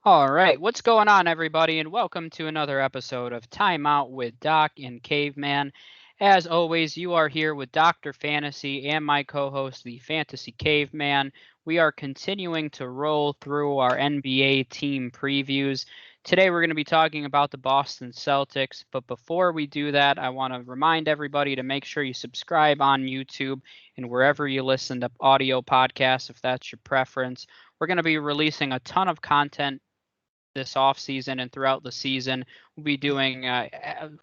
All right, what's going on, everybody, and welcome to another episode of Time Out with Doc and Caveman. As always, you are here with Dr. Fantasy and my co host, the Fantasy Caveman. We are continuing to roll through our NBA team previews. Today, we're going to be talking about the Boston Celtics, but before we do that, I want to remind everybody to make sure you subscribe on YouTube and wherever you listen to audio podcasts, if that's your preference. We're going to be releasing a ton of content this off season and throughout the season. We'll be doing.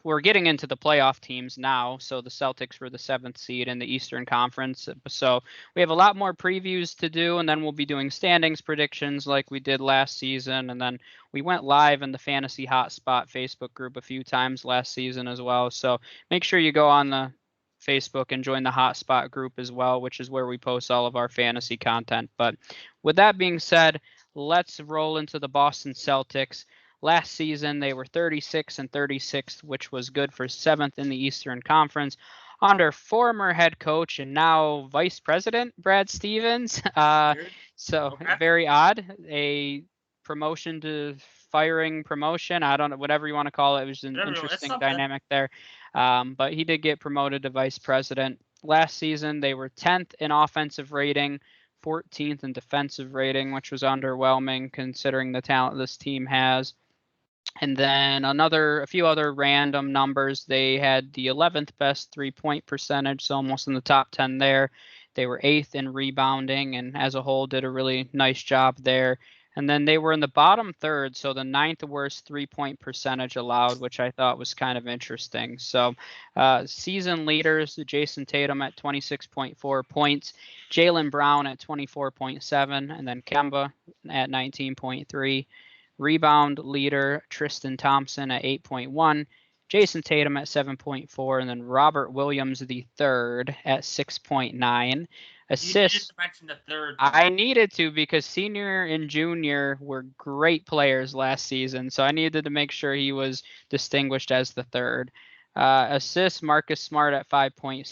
We're getting into the playoff teams now, so the Celtics were the seventh seed in the Eastern Conference. So we have a lot more previews to do, and then we'll be doing standings predictions like we did last season, and then we went live in the Fantasy Hotspot Facebook group a few times last season as well. So make sure you go on the Facebook and join the Hotspot group as well, which is where we post all of our fantasy content. But with that being said, let's roll into the Boston Celtics. Last season, they were 36 and 36th, which was good for seventh in the Eastern Conference. Under former head coach and now vice president Brad Stevens. Weird. So Okay. very odd. A promotion to firing promotion. I don't know, whatever you want to call it. It was an It's interesting something. dynamic there. But he did get promoted to vice president. Last season, they were 10th in offensive rating, 14th in defensive rating, which was underwhelming considering the talent this team has. And then a few other random numbers. They had the 11th best 3-point percentage, so almost in the top 10 there. They were eighth in rebounding, and as a whole, did a really nice job there. And then they were in the bottom third, so the ninth worst 3-point percentage allowed, which I thought was kind of interesting. So, season leaders: Jason Tatum at 26.4 points, Jaylen Brown at 24.7, and then Kemba at 19.3. Rebound leader Tristan Thompson at 8.1, Jason Tatum at 7.4, and then Robert Williams the third at 6.9. You needed Assists, to mention the third one. I needed to because senior and junior were great players last season, so I needed to make sure he was distinguished as the third. Assists, Marcus Smart at 5.7,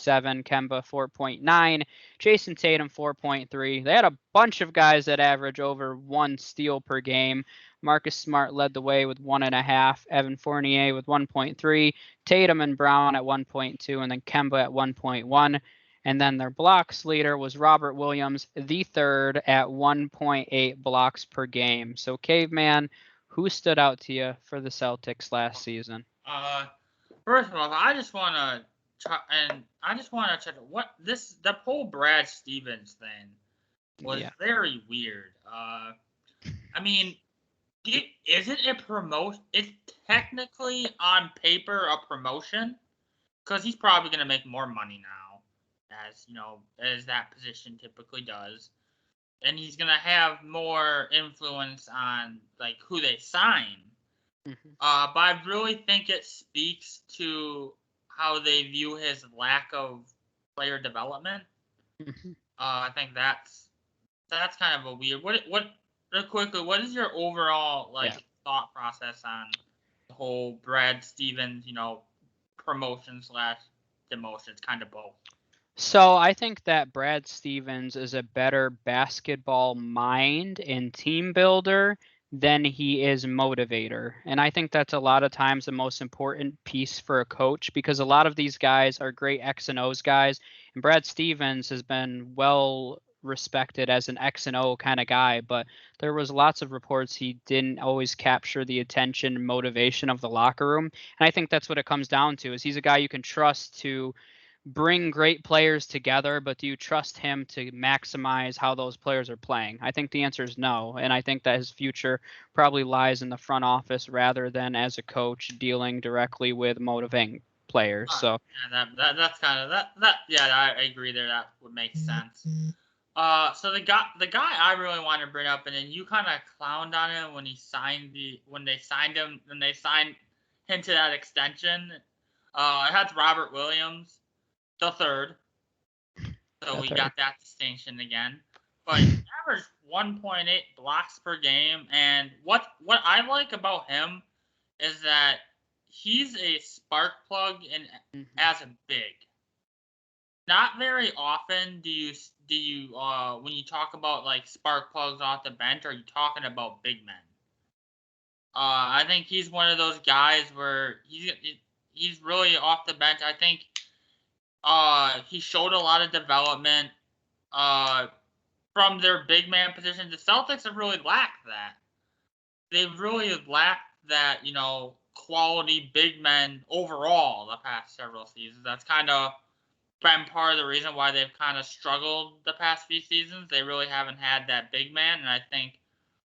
Kemba 4.9, Jason Tatum 4.3. They had a bunch of guys that average over one steal per game. Marcus Smart led the way with 1.5, Evan Fournier with 1.3, Tatum and Brown at 1.2, and then Kemba at 1.1. And then their blocks leader was Robert Williams, the third at 1.8 blocks per game. So, Caveman, who stood out to you for the Celtics last season? Uh, First of all, I just want to check what the whole Brad Stevens thing was Yeah. very weird. I mean, is it a promotion? It's technically on paper a promotion because he's probably gonna make more money now, as you know, as that position typically does. And he's gonna have more influence on like who they sign. Mm-hmm. But I really think it speaks to how they view his lack of player development. Mm-hmm. I think that's kind of a weird. What real quickly? What is your overall Yeah. thought process on the whole Brad Stevens, promotion slash demotion? It's kind of both. So I think that Brad Stevens is a better basketball mind and team builder than he is motivator. And I think that's a lot of times the most important piece for a coach because a lot of these guys are great X and O's guys. And Brad Stevens has been well respected as an X and O kind of guy, but there was lots of reports he didn't always capture the attention and motivation of the locker room. And I think that's what it comes down to is he's a guy you can trust to bring great players together, but do you trust him to maximize how those players are playing? I think the answer is no, and I think that his future probably lies in the front office rather than as a coach dealing directly with motivating players. So, Yeah, that's kind of that. Yeah, I agree there. That would make sense. So the guy I really want to bring up, and then you kind of clowned on him when they signed him, when they signed him to that extension. It had Robert Williams, the third, so the we third. got that distinction again. But he averaged 1.8 blocks per game, and what I like about him is that he's a spark plug and Mhm. as a big. Not very often do you when you talk about like spark plugs off the bench, are you talking about big men? I think he's one of those guys where he's really off the bench. I think he showed a lot of development from their big man position. The Celtics have really lacked that. They've really lacked that, quality big men overall the past several seasons. That's kind of been part of the reason why they've kind of struggled the past few seasons. They really haven't had that big man, and I think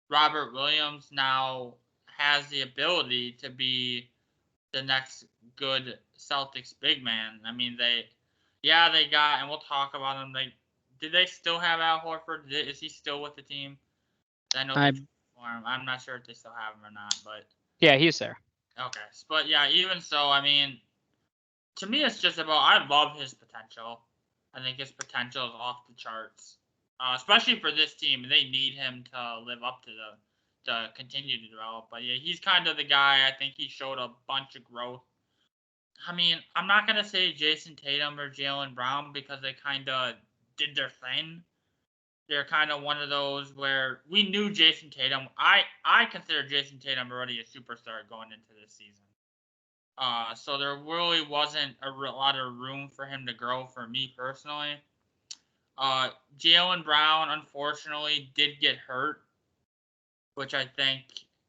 Robert Williams now has the ability to be the next good Celtics big man. I mean, they got, and we'll talk about them. Did they still have Al Horford? Is he still with the team? I know they for him. I'm not sure if they still have him or not, but yeah, he's there. Okay, but yeah, even so, I mean, to me, it's just about I love his potential. I think his potential is off the charts, especially for this team. They need him to live up to continue to develop. But yeah, he's kind of the guy. I think he showed a bunch of growth. I mean, I'm not gonna say Jason Tatum or Jaylen Brown because they kind of did their thing. They're kind of one of those where we knew Jason Tatum. I consider Jason Tatum already a superstar going into this season. So there really wasn't a lot of room for him to grow for me personally. Jaylen Brown, unfortunately, did get hurt, which I think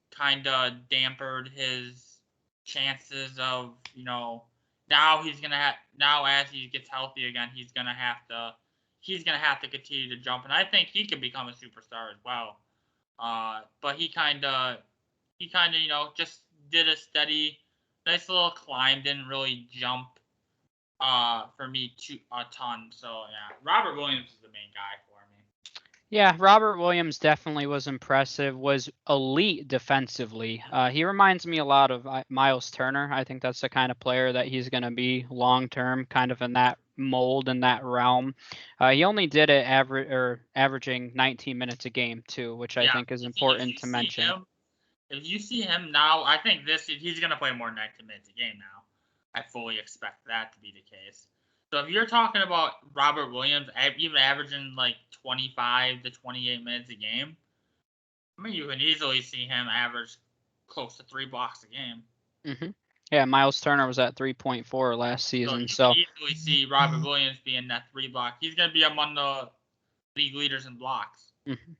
kind of dampened his chances of, now now as he gets healthy again, he's gonna have to continue to jump, and I think he could become a superstar as well. But he kind of just did a steady, nice little climb, didn't really jump for me a ton. So yeah, Robert Williams is the main guy for me. Yeah, Robert Williams definitely was impressive, was elite defensively. He reminds me a lot of Miles Turner. I think that's the kind of player that he's going to be long term, kind of in that mold, in that realm. He only did it averaging 19 minutes a game too, which I think is important to mention. If you see him now, I think he's going to play more than 19 minutes a game now. I fully expect that to be the case. So if you're talking about Robert Williams even averaging like 25 to 28 minutes a game, I mean, you can easily see him average close to 3 blocks a game. Mm-hmm. Yeah, Miles Turner was at 3.4 last season. So you can easily see Robert Williams being that 3 block. He's going to be among the league leaders in blocks. Mm-hmm.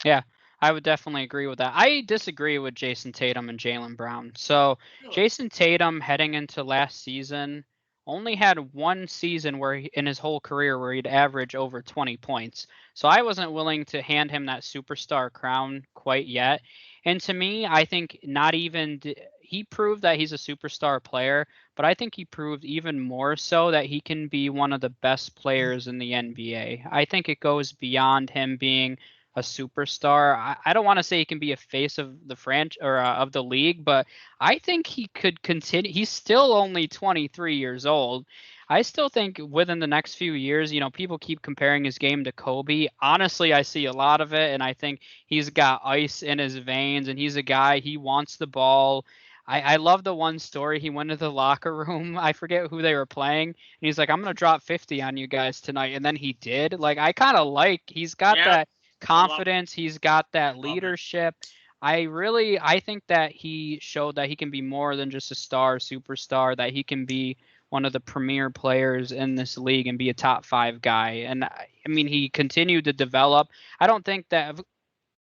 Yeah, I would definitely agree with that. I disagree with Jason Tatum and Jaylen Brown. So Jason Tatum heading into last season only had one season where in his whole career where he'd average over 20 points. So I wasn't willing to hand him that superstar crown quite yet. And to me, I think not even he proved that he's a superstar player, but I think he proved even more so that he can be one of the best players in the NBA. I think it goes beyond him being a superstar. I don't want to say he can be a face of the of the league, but I think he could continue. He's still only 23 years old. I still think within the next few years, people keep comparing his game to Kobe. Honestly, I see a lot of it, and I think he's got ice in his veins, and he's a guy, he wants the ball. I love the one story. He went to the locker room. I forget who they were playing. And he's like, I'm going to drop 50 on you guys tonight. And then he did. Like, I kind of he's got that confidence. He's got that leadership. I think that he showed that he can be more than just a superstar, that he can be one of the premier players in this league and be a top 5 guy. And I mean, he continued to develop. I don't think that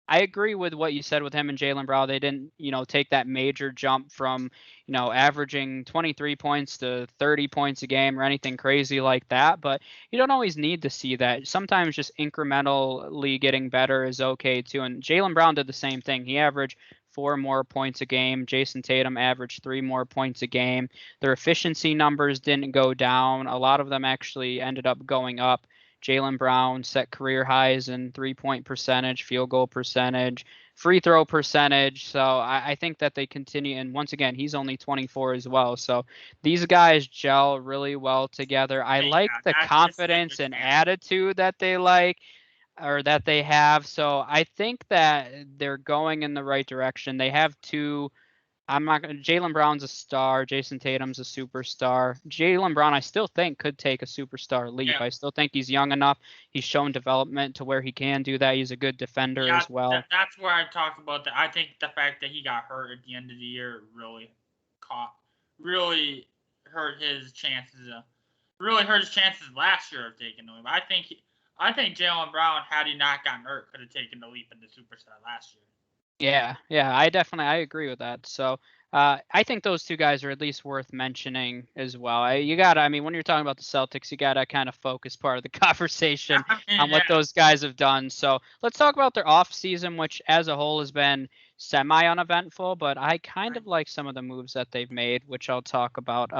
I agree with what you said with him and Jaylen Brown. They didn't, take that major jump from, averaging 23 points to 30 points a game or anything crazy like that. But you don't always need to see that. Sometimes just incrementally getting better is okay too. And Jaylen Brown did the same thing. He averaged 4 more points a game. Jason Tatum averaged 3 more points a game. Their efficiency numbers didn't go down. A lot of them actually ended up going up. Jaylen Brown set career highs in 3-point percentage, field goal percentage, free throw percentage. So I think that they continue. And once again, he's only 24 as well. So these guys gel really well together. I like the confidence and attitude that they that they have. So I think that they're going in the right direction. They have 2 I'm not going to. Jaylen Brown's a star. Jason Tatum's a superstar. Jaylen Brown, I still think, could take a superstar leap. Yeah. I still think he's young enough. He's shown development to where he can do that. He's a good defender as well. That's where I talked about that. I think the fact that he got hurt at the end of the year really hurt his chances. Really hurt his chances last year of taking the leap. I think Jaylen Brown, had he not gotten hurt, could have taken the leap into superstar last year. Yeah, I agree with that. So I think those two guys are at least worth mentioning as well. When you're talking about the Celtics, you gotta kind of focus part of the conversation on what those guys have done. So let's talk about their off season, which as a whole has been semi-uneventful, but I kind of like some of the moves that they've made, which I'll talk about.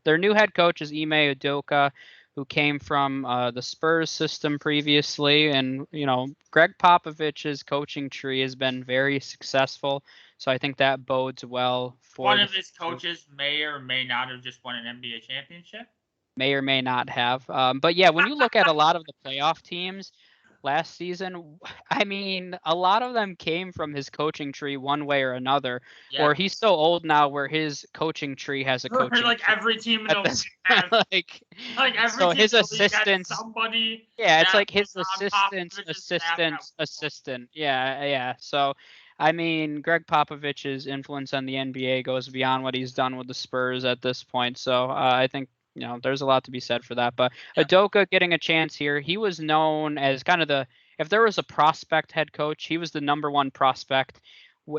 Their new head coach is Ime Udoka, who came from the Spurs system previously. And, Greg Popovich's coaching tree has been very successful. So I think that bodes well for one of his coaches may or may not have just won an NBA championship. May or may not have. But yeah, when you look at a lot of the playoff teams last season, a lot of them came from his coaching tree one way or another. Yeah. Or he's so old now where his coaching tree has a coaching like tree. Every team in the league has, like every so team his in assistants, somebody. Yeah, it's like his assistant. Yeah. So Greg Popovich's influence on the NBA goes beyond what he's done with the Spurs at this point. So I think there's a lot to be said for that. But Udoka getting a chance here, he was known as kind of if there was a prospect head coach, he was the number one prospect,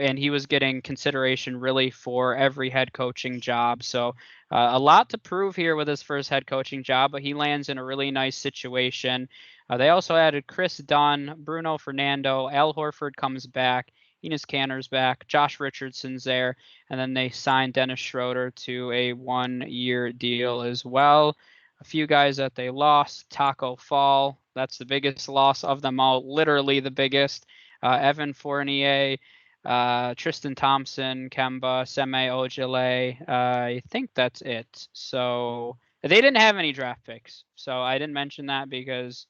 and he was getting consideration really for every head coaching job. So a lot to prove here with his first head coaching job, but he lands in a really nice situation. They also added Chris Dunn, Bruno Fernando, Al Horford comes back, Enes Kanter's back, Josh Richardson's there, and then they signed Dennis Schroeder to a 1-year deal as well. A few guys that they lost, Taco Fall, that's the biggest loss of them all, literally the biggest. Evan Fournier, Tristan Thompson, Kemba, Semi Ojale. I think that's it. So they didn't have any draft picks. So I didn't mention that because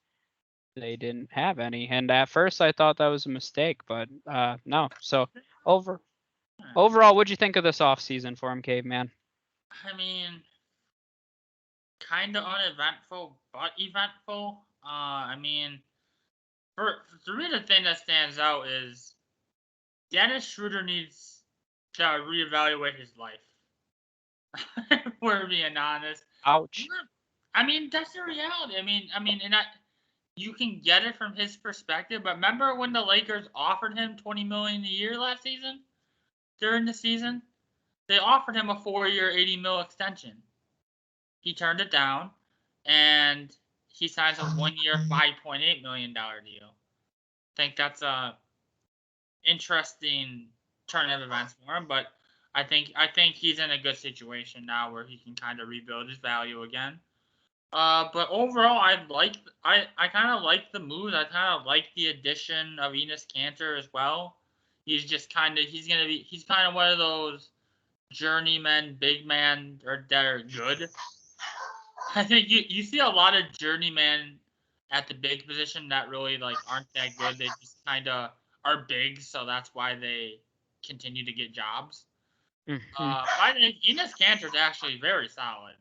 they didn't have any. And at first I thought that was a mistake, but no. So overall, what'd you think of this offseason for him, Caveman? Kind of uneventful, but eventful. For me, the thing that stands out is Dennis Schroeder needs to reevaluate his life. We're being honest. Ouch. That's the reality. You can get it from his perspective, but remember when the Lakers offered him $20 million a year last season? During the season, they offered him a 4-year, $80 million extension. He turned it down, and he signs a 1-year, $5.8 million deal. I think that's a interesting turn of events for him, but I think he's in a good situation now where he can kind of rebuild his value again. But overall, I kind of like the moves. I kind of like the addition of Enes Kanter as well. He's kind of one of those journeyman big men that are good. I think you see a lot of journeymen at the big position that really aren't that good. They just kind of are big, so that's why they continue to get jobs. I think Enes Kanter is actually very solid.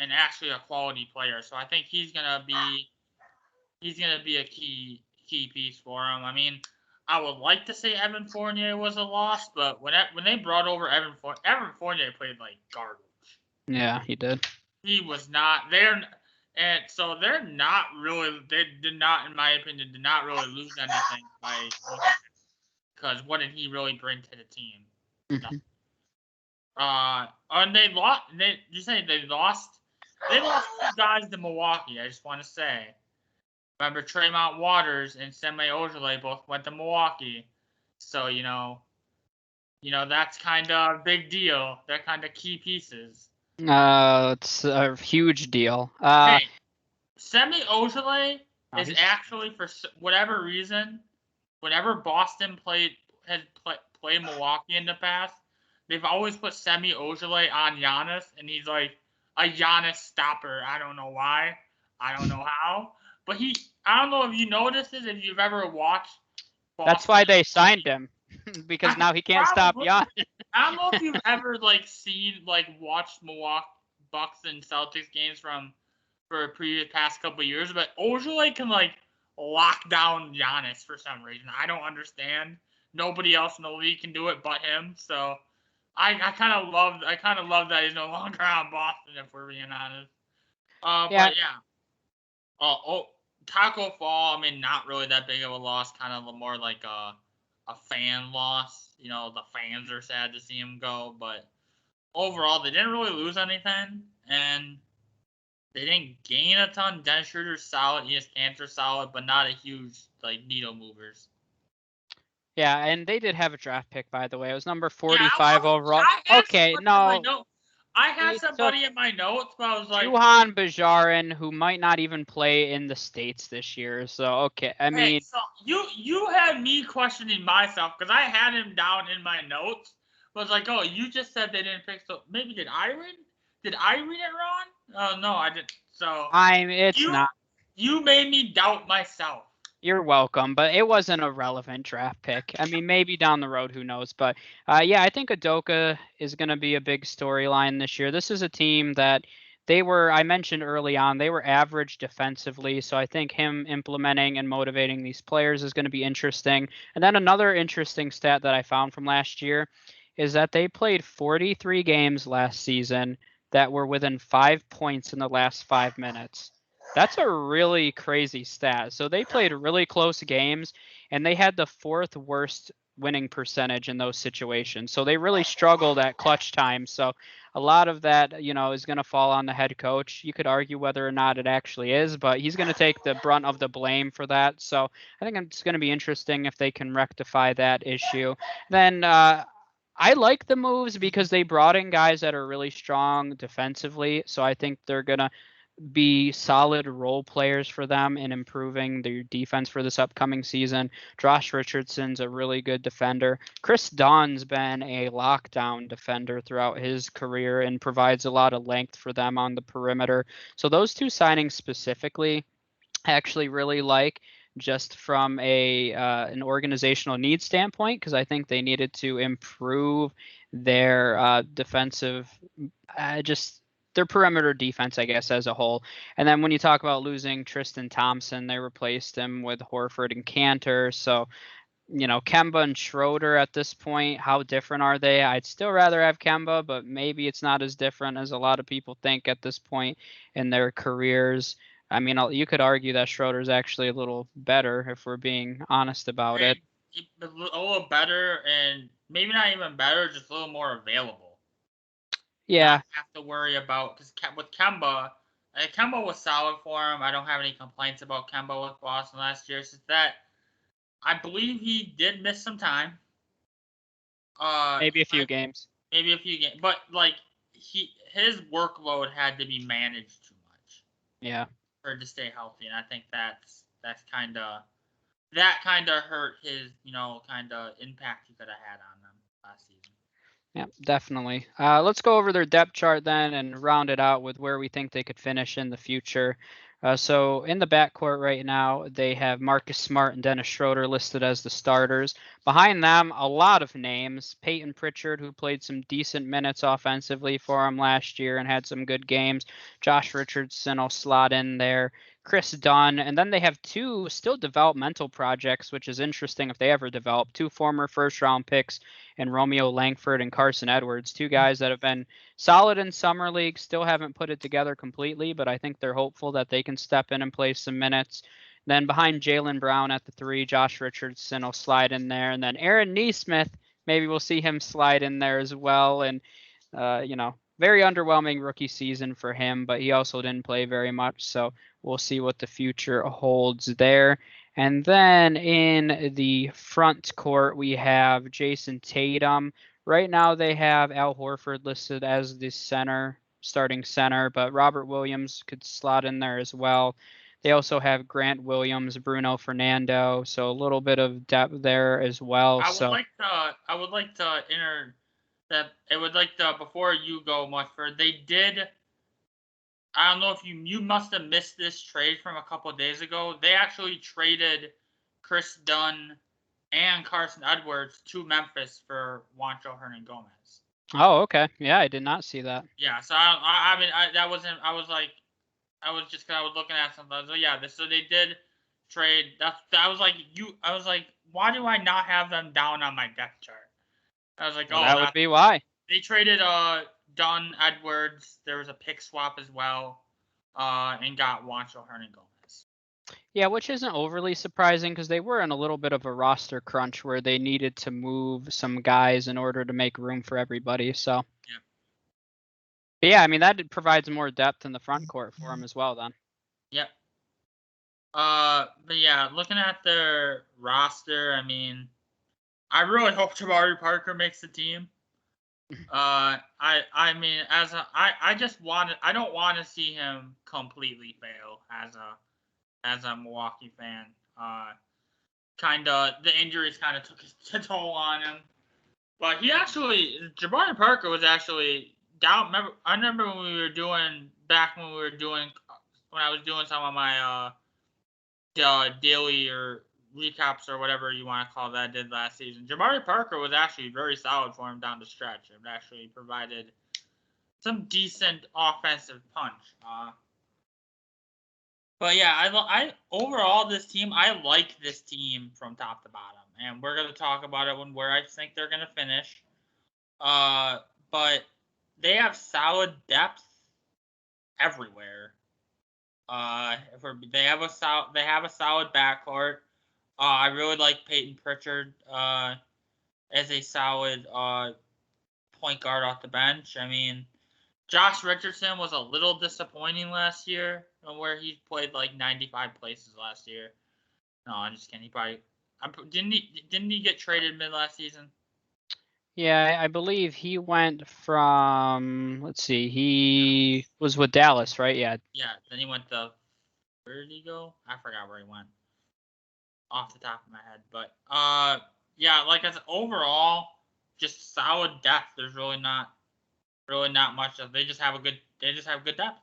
And actually a quality player. So I think he's gonna be a key piece for him. I would like to say Evan Fournier was a loss, but when they brought over Evan Fournier played like garbage. Yeah, he did. He was not there, and so they're not really. They did not, in my opinion, lose anything by because what did he really bring to the team? And they lost. They lost 2 guys to Milwaukee. I just want to say. Remember, Tremont Waters and Semi Ojale both went to Milwaukee. So, that's kind of a big deal. They're kind of key pieces. It's a huge deal. Hey, Semi Ojale is actually, for whatever reason, whenever Boston played Milwaukee in the past, they've always put Semi Ojale on Giannis, and he's like a Giannis stopper. I don't know why. I don't know how. But I don't know if you noticed this, if you've ever watched Boston. That's why they signed him, because now he can't stop Giannis. I don't know if you've ever watched Milwaukee Bucks and Celtics games for a previous past couple of years, but Ojale can lock down Giannis for some reason. I don't understand. Nobody else in the league can do it but him. So I kind of love that he's no longer on Boston, if we're being honest. Yeah. But yeah. Taco Fall. I mean, not really that big of a loss. Kind of more like a fan loss. The fans are sad to see him go, but overall, they didn't really lose anything, and they didn't gain a ton. Dennis Schroeder's solid. Enes Kanter's solid, but not a huge needle movers. Yeah, and they did have a draft pick, by the way. It was number 45 Yeah, overall. Okay, no. I had somebody in my notes, but I was like, Juhan Bajarin, who might not even play in the States this year. So, okay. I mean, so you had me questioning myself because I had him down in my notes. I was like, oh, you just said they didn't pick. So maybe did I read it wrong? Oh no, I didn't. So it's not. You made me doubt myself. You're welcome, but it wasn't a relevant draft pick. I mean, maybe down the road, who knows? But yeah, I think Udoka is going to be a big storyline this year. This is a team that I mentioned early on, they were average defensively. So I think him implementing and motivating these players is going to be interesting. And then another interesting stat that I found from last year is that they played 43 games last season that were within 5 points in the last 5 minutes. That's a really crazy stat. So they played really close games, and they had the 4th worst winning percentage in those situations. So they really struggled at clutch time. So a lot of that, is going to fall on the head coach. You could argue whether or not it actually is, but he's going to take the brunt of the blame for that. So I think it's going to be interesting if they can rectify that issue. Then I like the moves because they brought in guys that are really strong defensively. So I think they're going to be solid role players for them in improving their defense for this upcoming season. Josh Richardson's a really good defender. Chris Dunn's been a lockdown defender throughout his career and provides a lot of length for them on the perimeter. So those two signings specifically, I actually really like, just from an organizational need standpoint, because I think they needed to improve their defensive, just their perimeter defense, I guess, as a whole. And then when you talk about losing Tristan Thompson, they replaced him with Horford and Cantor. So, Kemba and Schroeder at this point, how different are they? I'd still rather have Kemba, but maybe it's not as different as a lot of people think at this point in their careers. I mean, you could argue that Schroeder's actually a little better if we're being honest about it. A little better, and maybe not even better, just a little more available. Yeah. Not have to worry about, because with Kemba, Kemba was solid for him. I don't have any complaints about Kemba with Boston last year. Since that, I believe he did miss some time. Maybe a few games. Maybe a few games, but his workload had to be managed too much. Yeah. For to stay healthy, and I think that's kind of hurt his kind of impact he could have had on them last season. Yeah, definitely. Let's go over their depth chart then and round it out with where we think they could finish in the future. So in the backcourt right now, they have Marcus Smart and Dennis Schroeder listed as the starters. Behind them, a lot of names. Peyton Pritchard, who played some decent minutes offensively for him last year and had some good games. Josh Richardson will slot in there. Chris Dunn, and then they have 2 still developmental projects, which is interesting if they ever develop. 2 former first-round picks and Romeo Langford and Carson Edwards, 2 guys that have been solid in summer league, still haven't put it together completely, but I think they're hopeful that they can step in and play some minutes. Then behind Jaylen Brown at the 3, Josh Richardson will slide in there, and then Aaron Nesmith, maybe we'll see him slide in there as well. And very underwhelming rookie season for him, but he also didn't play very much, so we'll see what the future holds there. And then in the front court, we have Jason Tatum. Right now, they have Al Horford listed as the starting center, but Robert Williams could slot in there as well. They also have Grant Williams, Bruno Fernando, so a little bit of depth there as well. I would like to enter that. It would like to, before you go much further, they did. I don't know if you must have missed this trade from a couple of days ago. They actually traded Chris Dunn and Carson Edwards to Memphis for Juancho Hernan-Gomez. Oh, okay. Yeah, I did not see that. Yeah, so I mean, that wasn't. I was like, I was looking at something. I was like, yeah, so they did trade. I was like, why do I not have them down on my depth chart? I was like, Well, that would be why. They traded Dunn Edwards. There was a pick swap as well, and got Juancho Hernan-Gomez. Yeah, which isn't overly surprising because they were in a little bit of a roster crunch where they needed to move some guys in order to make room for everybody. So, Yeah. But yeah, I mean that provides more depth in the front court for them as well. Then. Yep. But yeah, looking at their roster, I mean, I really hope Jabari Parker makes the team. I mean, I don't want to see him completely fail as a Milwaukee fan. The injuries kind of took a toll on him. But Jabari Parker was actually down. I remember when I was doing some of my daily or recaps or whatever you want to call that I did last season. Jabari Parker was actually very solid for him down the stretch. It actually provided some decent offensive punch. But yeah, I overall this team, I like this team from top to bottom, and we're gonna talk about it where I think they're gonna finish. But they have solid depth everywhere. They have a solid backcourt. I really like Peyton Pritchard as a solid point guard off the bench. I mean, Josh Richardson was a little disappointing last year, where he played like 95 places last year. No, I'm just kidding. Didn't he get traded mid last season? Yeah, I believe he went from. Let's see, he was with Dallas, right? Yeah. Yeah. Then he went to. Where did he go? I forgot where he went. Off the top of my head, but yeah, like as overall, just solid depth. There's really not much of. They just have good depth.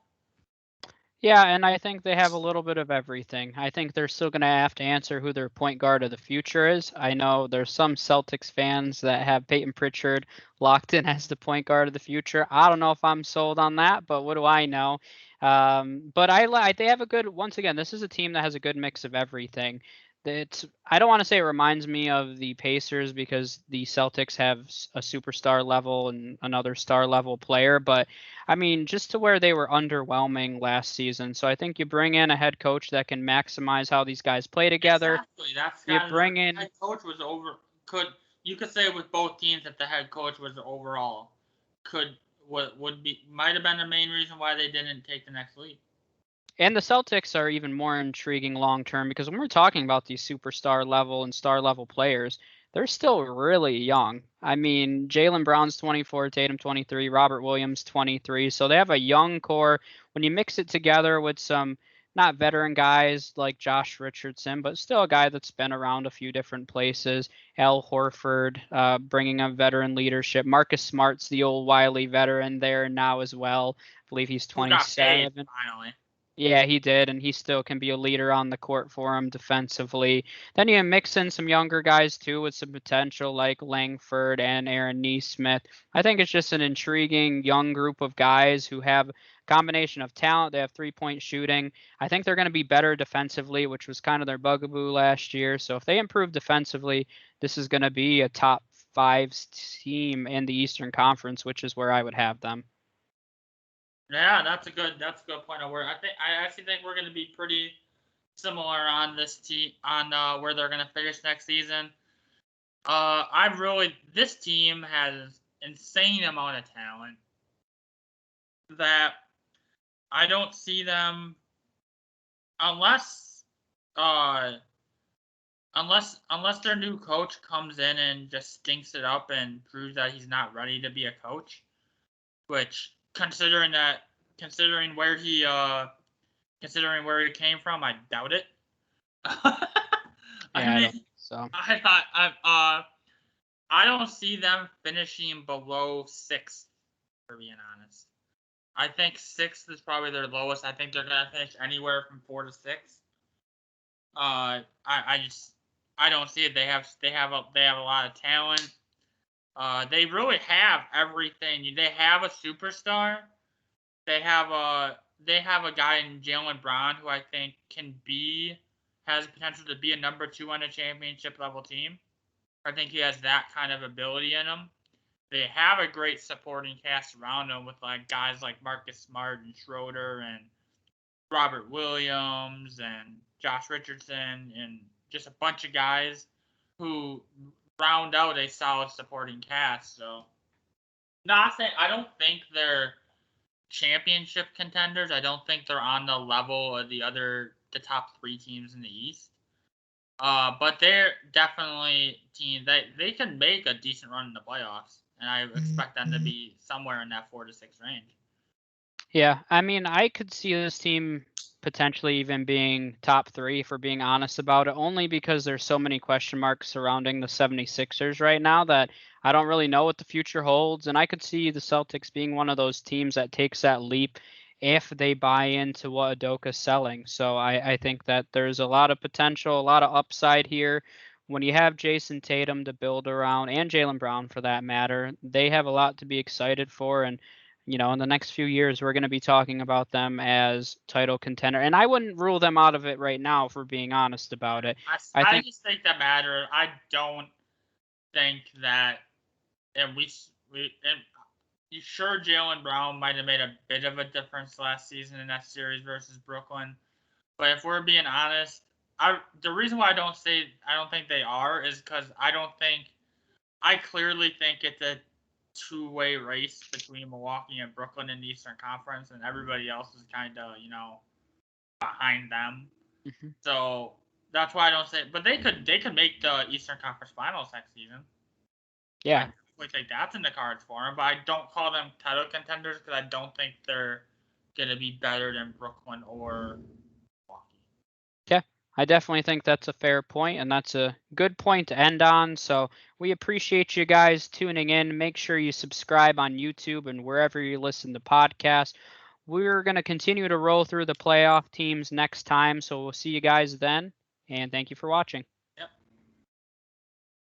Yeah, and I think they have a little bit of everything. I think they're still going to have to answer who their point guard of the future is. I know there's some Celtics fans that have Peyton Pritchard locked in as the point guard of the future. I don't know if I'm sold on that, but what do I know? But they have a good. Once again, this is a team that has a good mix of everything. I don't want to say it reminds me of the Pacers because the Celtics have a superstar level and another star level player, but I mean, just to where they were underwhelming last season. So I think you bring in a head coach that can maximize how these guys play together. Exactly. That's You kind of bring the in head coach was over. You could say with both teams that the head coach was overall might have been the main reason why they didn't take the next lead. and the Celtics are even more intriguing long term because when we're talking about these superstar level and star level players, they're still really young. I mean, Jaylen Brown's 24, Tatum 23, Robert Williams 23. So they have a young core. When you mix it together with some not veteran guys like Josh Richardson, but still a guy that's been around a few different places. Al Horford bringing up veteran leadership. Marcus Smart's the old wily veteran there now as well. I believe he's 27. Who got paid, finally. Yeah, he did, and he still can be a leader on the court for him defensively. Then you mix in some younger guys too with some potential like Langford and Aaron Nesmith. I think it's just an intriguing young group of guys who have a combination of talent. They have three-point shooting. I think they're going to be better defensively, which was kind of their bugaboo last year. So if they improve defensively, this is going to be a top 5 team in the Eastern Conference, which is where I would have them. Yeah, that's a good point of where I actually think we're going to be pretty similar on this team on where they're going to finish next season. This team has insane amount of talent that I don't see them unless their new coach comes in and just stinks it up and proves that he's not ready to be a coach, which considering where he came from, I doubt it. I don't think so. I don't see them finishing below 6th, for being honest. I think 6th is probably their lowest. I think they're gonna finish anywhere from 4 to 6. I don't see it. They have a lot of talent. They really have everything. They have a superstar. They have a guy in Jaylen Brown who I think has potential to be a number 2 on a championship level team. I think he has that kind of ability in him. They have a great supporting cast around him with like guys like Marcus Smart and Schroeder and Robert Williams and Josh Richardson and just a bunch of guys who round out a solid supporting cast. So, I don't think they're championship contenders. I don't think they're on the level of the top 3 teams in the East. But they're definitely a team that they can make a decent run in the playoffs, and I expect them to be somewhere in that 4 to 6 range. Yeah, I mean, I could see this team potentially even being top 3, for being honest about it, only because there's so many question marks surrounding the 76ers right now that I don't really know what the future holds. And I could see the Celtics being one of those teams that takes that leap if they buy into what Udoka's selling. So I think that there's a lot of potential, a lot of upside here. When you have Jason Tatum to build around, and Jaylen Brown for that matter, they have a lot to be excited for. And in the next few years, we're going to be talking about them as title contender. And I wouldn't rule them out of it right now, for being honest about it. I just think that matter. I don't think that, and you sure Jaylen Brown might have made a bit of a difference last season in that series versus Brooklyn. But if we're being honest, the reason why I don't think they are is because I clearly think it's a two-way race between Milwaukee and Brooklyn in the Eastern Conference, and everybody else is kind of behind them. Mm-hmm. So that's why I don't say. But they could make the Eastern Conference Finals next season. Yeah. I think that's in the cards for them, but I don't call them title contenders because I don't think they're gonna be better than Brooklyn or Milwaukee. Yeah. I definitely think that's a fair point, and that's a good point to end on. So we appreciate you guys tuning in. Make sure you subscribe on YouTube and wherever you listen to podcasts. We're going to continue to roll through the playoff teams next time, so we'll see you guys then, and thank you for watching.